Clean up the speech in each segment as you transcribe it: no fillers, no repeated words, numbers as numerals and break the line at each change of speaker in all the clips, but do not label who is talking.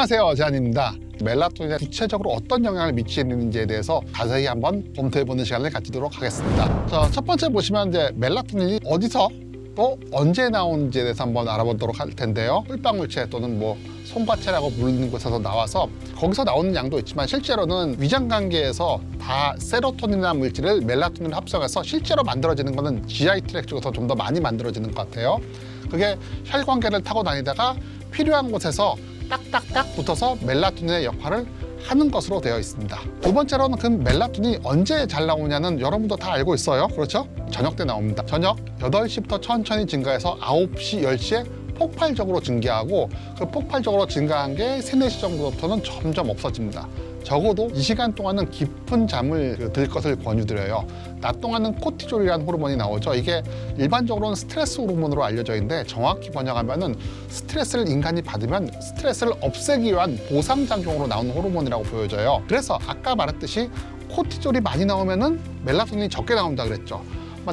안녕하세요, 제한입니다. 멜라토닌에 구체적으로 어떤 영향을 미치는지에 대해서 자세히 한번 검토해보는 시간을 가지도록 하겠습니다. 자, 첫 번째 보시면 이제 멜라토닌이 어디서 또 언제 나오는지에 대해서 한번 알아보도록 할 텐데요. 꿀방울체 또는 뭐 송과체라고 부르는 곳에서 나와서 거기서 나오는 양도 있지만 실제로는 위장관계에서 다 세로토닌이라는 물질을 멜라토닌을 합성해서 실제로 만들어지는 거는 GI 트랙 쪽에서 좀 더 많이 만들어지는 것 같아요. 그게 혈관계를 타고 다니다가 필요한 곳에서 딱딱딱 붙어서 멜라토닌의 역할을 하는 것으로 되어 있습니다. 두 번째로는 그 멜라토닌이 언제 잘 나오냐는 여러분도 다 알고 있어요. 그렇죠? 저녁 때 나옵니다. 저녁 8시부터 천천히 증가해서 9시, 10시에 폭발적으로 증가하고 그 폭발적으로 증가한 게 3, 4시 정도부터는 점점 없어집니다. 적어도 이 시간 동안은 깊은 잠을 들 것을 권유드려요. 낮 동안은 코티졸이라는 호르몬이 나오죠. 이게 일반적으로는 스트레스 호르몬으로 알려져 있는데 정확히 번역하면은 스트레스를 인간이 받으면 스트레스를 없애기 위한 보상작용으로 나오는 호르몬이라고 보여져요. 그래서 아까 말했듯이 코티졸이 많이 나오면은 멜라토닌이 적게 나온다 그랬죠.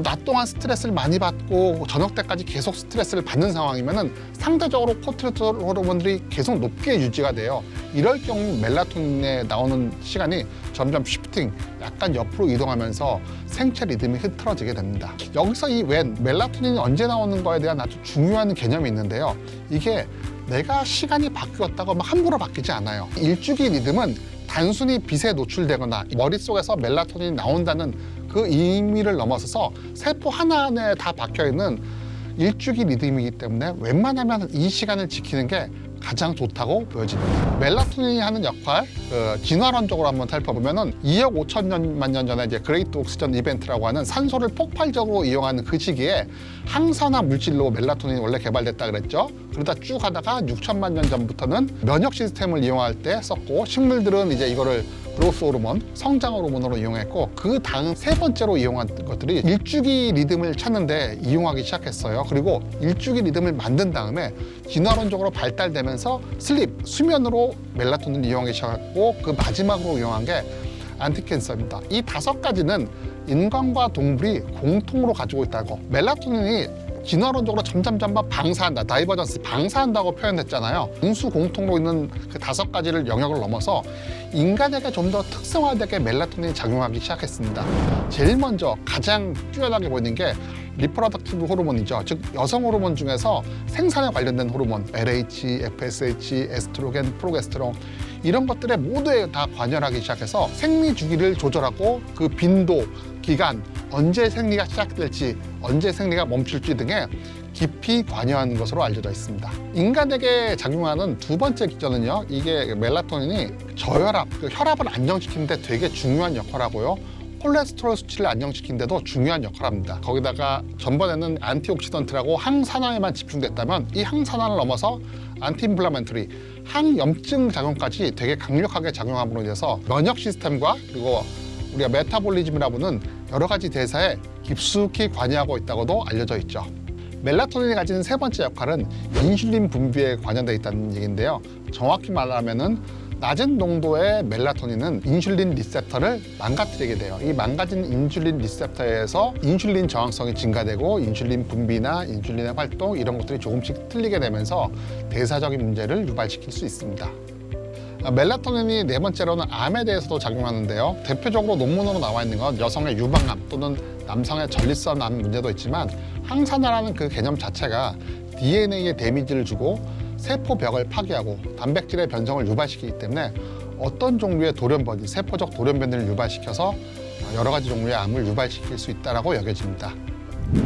낮 동안 스트레스를 많이 받고 저녁 때까지 계속 스트레스를 받는 상황이면은 상대적으로 코티졸 호르몬들이 계속 높게 유지가 돼요. 이럴 경우 멜라토닌에 나오는 시간이 점점 쉬프팅, 약간 옆으로 이동하면서 생체 리듬이 흐트러지게 됩니다. 여기서 이 웬 멜라토닌이 언제 나오는 거에 대한 아주 중요한 개념이 있는데요. 이게 내가 시간이 바뀌었다고 막 함부로 바뀌지 않아요. 일주기 리듬은 단순히 빛에 노출되거나 머릿속에서 멜라토닌이 나온다는 그 의미를 넘어서서 세포 하나하나에 다 박혀있는 일주기 리듬이기 때문에 웬만하면 이 시간을 지키는 게 가장 좋다고 보여집니다. 멜라토닌이 하는 역할, 진화론적으로 한번 살펴보면은 2억 5천만 년 전에 이제 그레이트 옥시전 이벤트라고 하는 산소를 폭발적으로 이용하는 그 시기에 항산화 물질로 멜라토닌이 원래 개발됐다 그랬죠. 그러다 쭉 하다가 6천만 년 전부터는 면역 시스템을 이용할 때 썼고, 식물들은 이제 이거를 그로스 호르몬, 성장 호르몬으로 이용했고, 그 다음 세 번째로 이용한 것들이 일주기 리듬을 찾는데 이용하기 시작했어요. 그리고 일주기 리듬을 만든 다음에 진화론적으로 발달되면서 슬립, 수면으로 멜라토닌을 이용하기 시작했고, 그 마지막으로 이용한 게 안티캔서입니다. 이 5가지는 인간과 동물이 공통으로 가지고 있다고. 멜라토닌이 진화론적으로 점점 방사한다, 다이버전스, 방사한다고 표현했잖아요. 인수 공통으로 있는 그 5가지를 영역을 넘어서 인간에게 좀 더 특성화되게 멜라토닌이 작용하기 시작했습니다. 제일 먼저 가장 뛰어나게 보이는 게 리프로덕티브 호르몬이죠. 즉 여성 호르몬 중에서 생산에 관련된 호르몬, LH, FSH, 에스트로겐, 프로게스테론, 이런 것들에 모두에 다 관여하기 시작해서 생리 주기를 조절하고 그 빈도, 기간, 언제 생리가 시작될지, 언제 생리가 멈출지 등에 깊이 관여하는 것으로 알려져 있습니다. 인간에게 작용하는 두 번째 기전은요, 이게 멜라토닌이 저혈압, 그 혈압을 안정시키는 데 되게 중요한 역할을 하고요. 콜레스테롤 수치를 안정시키는 데도 중요한 역할을 합니다. 거기다가 전번에는 안티옥시던트라고 항산화에만 집중됐다면 이 항산화를 넘어서 안티인플라멘터리, 항염증 작용까지 되게 강력하게 작용함으로 인해서 면역 시스템과 그리고 우리가 메타볼리즘이라고 하는 여러 가지 대사에 깊숙이 관여하고 있다고도 알려져 있죠. 멜라토닌이 가진 세 번째 역할은 인슐린 분비에 관련되어 있다는 얘기인데요. 정확히 말하면은 낮은 농도의 멜라토닌은 인슐린 리셉터를 망가뜨리게 돼요. 이 망가진 인슐린 리셉터에서 인슐린 저항성이 증가되고 인슐린 분비나 인슐린의 활동, 이런 것들이 조금씩 틀리게 되면서 대사적인 문제를 유발시킬 수 있습니다. 멜라토닌이 네 번째로는 암에 대해서도 작용하는데요. 대표적으로 논문으로 나와 있는 건 여성의 유방암 또는 남성의 전립선 암 문제도 있지만, 항산화라는 그 개념 자체가 DNA에 데미지를 주고 세포벽을 파괴하고 단백질의 변성을 유발시키기 때문에 어떤 종류의 돌연변이, 세포적 돌연변이를 유발시켜서 여러 가지 종류의 암을 유발시킬 수 있다고 여겨집니다.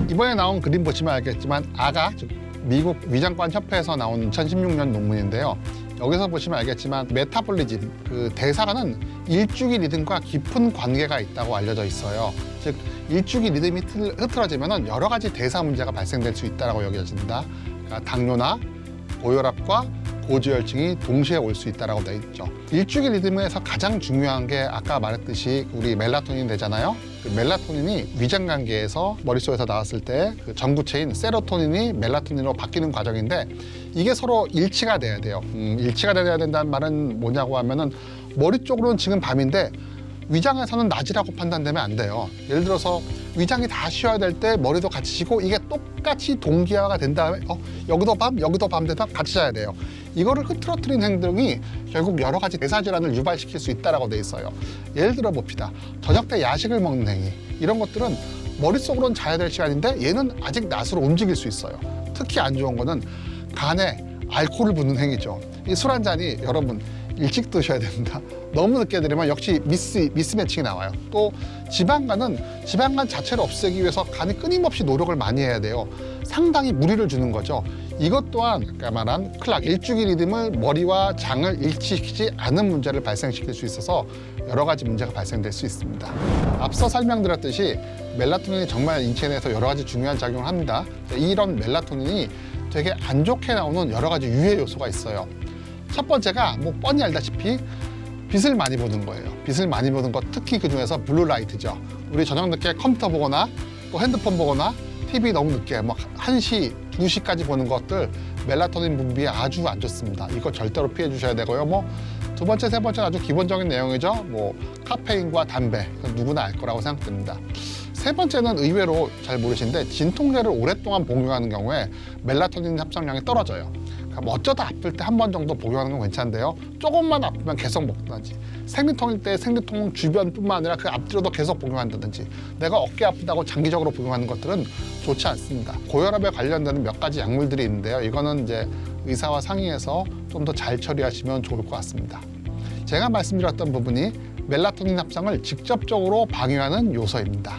이번에 나온 그림 보시면 알겠지만 아가, 즉 미국 위장관 협회에서 나온 2016년 논문인데요. 여기서 보시면 알겠지만 메타볼리즘, 그 대사가는 일주기 리듬과 깊은 관계가 있다고 알려져 있어요. 즉 일주기 리듬이 흐트러지면 여러 가지 대사 문제가 발생될 수 있다고 여겨집니다. 그러니까 당뇨나 고혈압과 고지혈증이 동시에 올 수 있다고 되어 있죠. 일주기 리듬에서 가장 중요한 게 아까 말했듯이 우리 멜라토닌 되잖아요. 그 멜라토닌이 위장관계에서 머릿속에서 나왔을 때 그 전구체인 세로토닌이 멜라토닌으로 바뀌는 과정인데, 이게 서로 일치가 돼야 돼요. 일치가 돼야 된다는 말은 뭐냐고 하면은 머리 쪽으로는 지금 밤인데 위장에서는 낮이라고 판단되면 안 돼요. 예를 들어서 위장이 다 쉬어야 될 때 머리도 같이 쉬고 이게 똑같이 동기화가 된 다음에 여기도 밤, 여기도 밤 되다 같이 자야 돼요. 이거를 흐트러뜨리는 행동이 결국 여러 가지 대사질환을 유발시킬 수 있다고 돼 있어요. 예를 들어 봅시다. 저녁 때 야식을 먹는 행위, 이런 것들은 머릿속으로는 자야 될 시간인데 얘는 아직 낫으로 움직일 수 있어요. 특히 안 좋은 거는 간에 알코올을 붓는 행위죠. 이 술 한 잔이 여러분 일찍 드셔야 됩니다. 너무 늦게 드리면 역시 미스매칭이 나와요. 또 지방간은 지방간 자체를 없애기 위해서 간이 끊임없이 노력을 많이 해야 돼요. 상당히 무리를 주는 거죠. 이것 또한 아까 말한 클락 일주기 리듬을 머리와 장을 일치시키지 않은 문제를 발생시킬 수 있어서 여러 가지 문제가 발생될 수 있습니다. 앞서 설명드렸듯이 멜라토닌이 정말 인체 내에서 여러 가지 중요한 작용을 합니다. 이런 멜라토닌이 되게 안 좋게 나오는 여러 가지 유해 요소가 있어요. 첫 번째가 뭐 뻔히 알다시피 빛을 많이 보는 거예요. 빛을 많이 보는 것, 특히 그 중에서 블루라이트죠. 우리 저녁 늦게 컴퓨터 보거나 또 핸드폰 보거나 TV 너무 늦게 막 1시, 2시까지 보는 것들 멜라토닌 분비에 아주 안 좋습니다. 이거 절대로 피해 주셔야 되고요. 뭐 두 번째, 세 번째는 아주 기본적인 내용이죠. 뭐 카페인과 담배, 이건 누구나 알 거라고 생각됩니다. 세 번째는 의외로 잘 모르시는데 진통제를 오랫동안 복용하는 경우에 멜라토닌 합성량이 떨어져요. 그러니까 어쩌다 아플 때 한 번 정도 복용하는 건 괜찮은데요. 조금만 아프면 계속 먹든지, 생리통일 때 생리통 주변뿐만 아니라 그 앞뒤로도 계속 복용한다든지, 내가 어깨 아프다고 장기적으로 복용하는 것들은 좋지 않습니다. 고혈압에 관련되는 몇 가지 약물들이 있는데요. 이거는 이제 의사와 상의해서 좀 더 잘 처리하시면 좋을 것 같습니다. 제가 말씀드렸던 부분이 멜라토닌 합성을 직접적으로 방해하는 요소입니다.